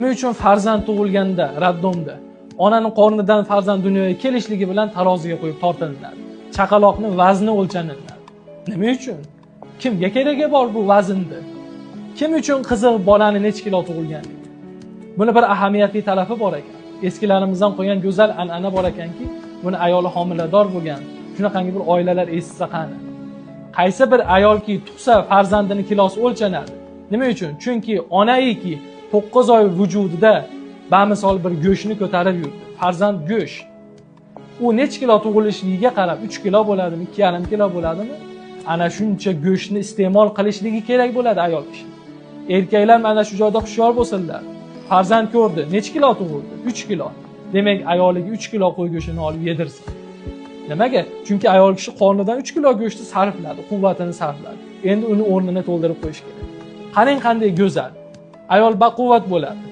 Nima uchun farzand tug'ilganda, raddomda onaning qornidan farzand dunyoga kelishligi bilan taroziga qo'yib tortilinadi. Chaqaloqning vazni o'lchaniladi. Nima uchun? Kimga keragi bor bu vaznni? Kim uchun qiziq bolani necha kilo tug'ilganligi? Buni bir ahamiyatli talabi bor ekan. Eskilarimizdan qo'ygan go'zal an'ana bor ekanki, buni ayoli homilador bo'lgan, shunaqangi bir oilalar eshitsa qani. Qaysi bir ayolki tug'sa farzandining kilosi o'lchanadi. Nima uchun? Chunki onaiki 9 oy vujudida bamisol bir go'shtni ko'tarib yurdi. Farzand go'sht. U necha kilo tug'ilishligiga qarab 3 kilo bo'ladimi, 2,5 kilo bo'ladimi? Ana shuncha go'shtni iste'mol qilishligi kerak bo'ladi ayol kishi. Erkaklar mana shu joyda hushyor bo'lsinlar. Farzand ko'rdi, necha kilo tug'ildi? 3 kilo. Demak, ayoliga 3 kilo qo'y go'shtini olib yedirsin. Nimaga? Chunki ayol kishi qornidan 3 kilo go'shtni sarfladi, quvvatini sarfladi. Endi uni o'rnini to'ldirib qo'yish kerak. Qarang qanday go'zal. Ayol baquvvat bo'ladi.